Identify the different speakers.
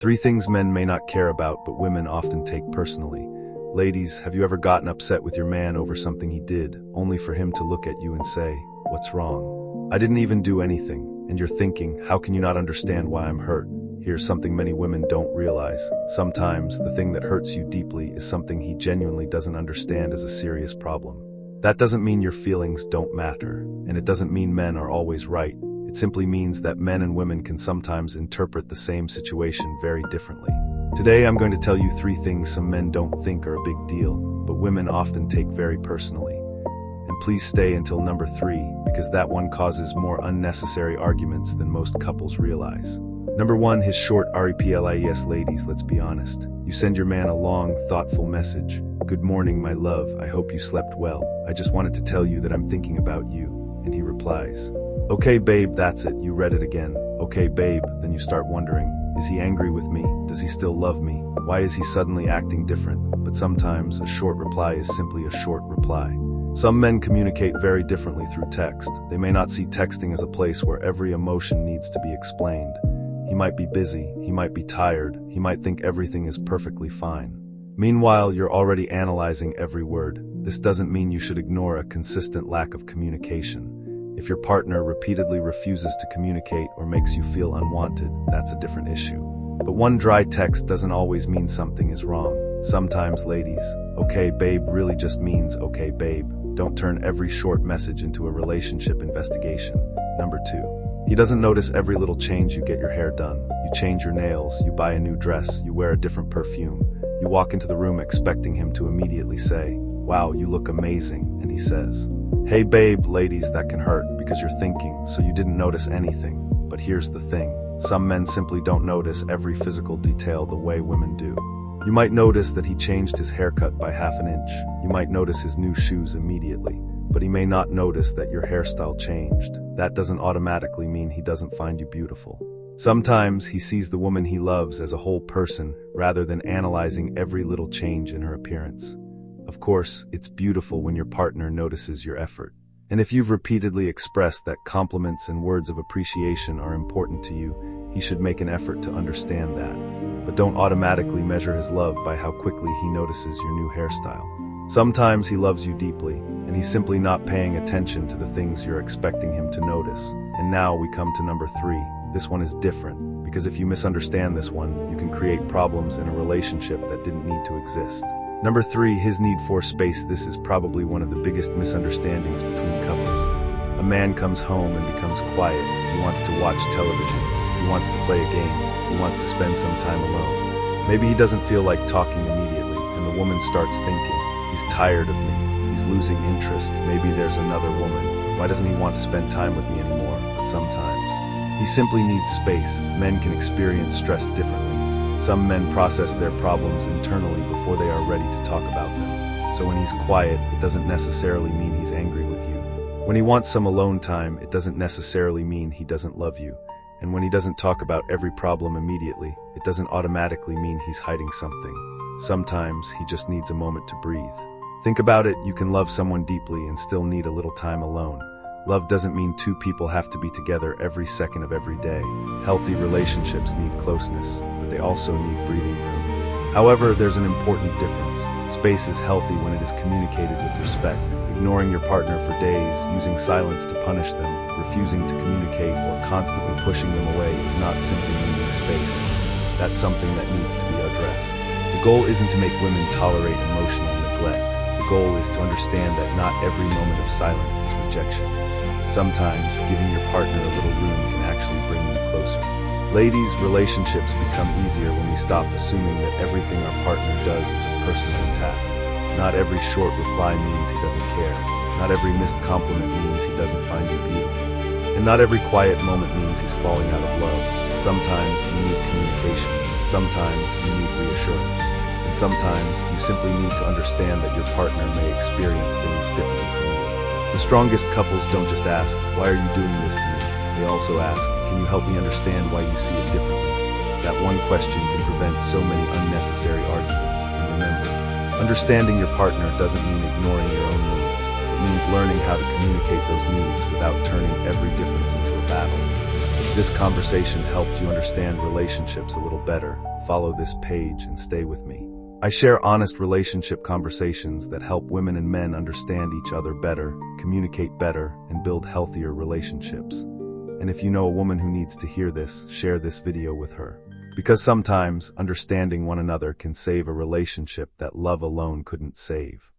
Speaker 1: 3 things men may not care about but women often take personally. Ladies, have you ever gotten upset with your man over something he did, only for him to look at you and say, "What's wrong?" "I didn't even do anything." And you're thinking, how can you not understand why I'm hurt? Here's something many women don't realize. Sometimes the thing that hurts you deeply is something he genuinely doesn't understand as a serious problem. That doesn't mean your feelings don't matter, and it doesn't mean men are always right. It simply means that men and women can sometimes interpret the same situation very differently. Today I'm going to tell you 3 things some men don't think are a big deal, but women often take very personally. And please stay until number 3, because that one causes more unnecessary arguments than most couples realize. Number 1, his short replies. Ladies, let's be honest. You send your man a long, thoughtful message. "Good morning, my love. I hope you slept well. I just wanted to tell you that I'm thinking about you." And he replies, "Okay, babe, that's it." You read it again. "Okay, babe." Then you start wondering, is he angry with me? Does he still love me? Why is he suddenly acting different? But sometimes a short reply is simply a short reply. Some men communicate very differently through text. They may not see texting as a place where every emotion needs to be explained. He might be busy, he might be tired, he might think everything is perfectly fine. Meanwhile, you're already analyzing every word. This doesn't mean you should ignore a consistent lack of communication. If your partner repeatedly refuses to communicate or makes you feel unwanted, that's a different issue. But one dry text doesn't always mean something is wrong. Sometimes, ladies, "Okay, babe" really just means "okay, babe." Don't turn every short message into a relationship investigation. Number 2. He doesn't notice every little change. You get your hair done, you change your nails, you buy a new dress, you wear a different perfume. You walk into the room expecting him to immediately say, "Wow, you look amazing," and he says, "Hey babe." Ladies, that can hurt because you're thinking, so you didn't notice anything. But here's the thing. Some men simply don't notice every physical detail the way women do. You might notice that he changed his haircut by half an inch. You might notice his new shoes immediately. But he may not notice that your hairstyle changed. That doesn't automatically mean he doesn't find you beautiful. Sometimes he sees the woman he loves as a whole person rather than analyzing every little change in her appearance. Of course, it's beautiful when your partner notices your effort. And if you've repeatedly expressed that compliments and words of appreciation are important to you, he should make an effort to understand that. But don't automatically measure his love by how quickly he notices your new hairstyle. Sometimes he loves you deeply, and he's simply not paying attention to the things you're expecting him to notice. And now we come to number 3. This one is different, because if you misunderstand this one, you can create problems in a relationship that didn't need to exist. Number 3, his need for space. This is probably one of the biggest misunderstandings between couples. A man comes home and becomes quiet. He wants to watch television. He wants to play a game. He wants to spend some time alone. Maybe he doesn't feel like talking immediately, and the woman starts thinking, "He's tired of me. He's losing interest. Maybe there's another woman. Why doesn't he want to spend time with me anymore?" But sometimes he simply needs space. Men can experience stress differently. Some men process their problems internally before they are ready to talk about them. So when he's quiet, it doesn't necessarily mean he's angry with you. When he wants some alone time, it doesn't necessarily mean he doesn't love you. And when he doesn't talk about every problem immediately, it doesn't automatically mean he's hiding something. Sometimes he just needs a moment to breathe. Think about it, you can love someone deeply and still need a little time alone. Love doesn't mean 2 people have to be together every second of every day. Healthy relationships need closeness, but they also need breathing room. However, there's an important difference. Space is healthy when it is communicated with respect. Ignoring your partner for days, using silence to punish them, refusing to communicate, or constantly pushing them away is not simply needing space. That's something that needs to be addressed. The goal isn't to make women tolerate emotional neglect. The goal is to understand that not every moment of silence is rejection. Sometimes giving your partner a little room can actually bring you closer. Ladies, relationships become easier when we stop assuming that everything our partner does is a personal attack. Not every short reply means he doesn't care. Not every missed compliment means he doesn't find you beautiful. And not every quiet moment means he's falling out of love. Sometimes you need communication. Sometimes you need reassurance. And sometimes you simply need to understand that your partner may experience things differently from you. The strongest couples don't just ask, "Why are you doing this to me?" They also ask, "Can you help me understand why you see it differently?" That one question can prevent so many unnecessary arguments. And remember, understanding your partner doesn't mean ignoring your own needs. It means learning how to communicate those needs without turning every difference into a battle. The this conversation helped you understand relationships a little better, follow this page and stay with me. I share honest relationship conversations that help women and men understand each other better, communicate better, and build healthier relationships. And if you know a woman who needs to hear this, share this video with her. Because sometimes understanding one another can save a relationship that love alone couldn't save.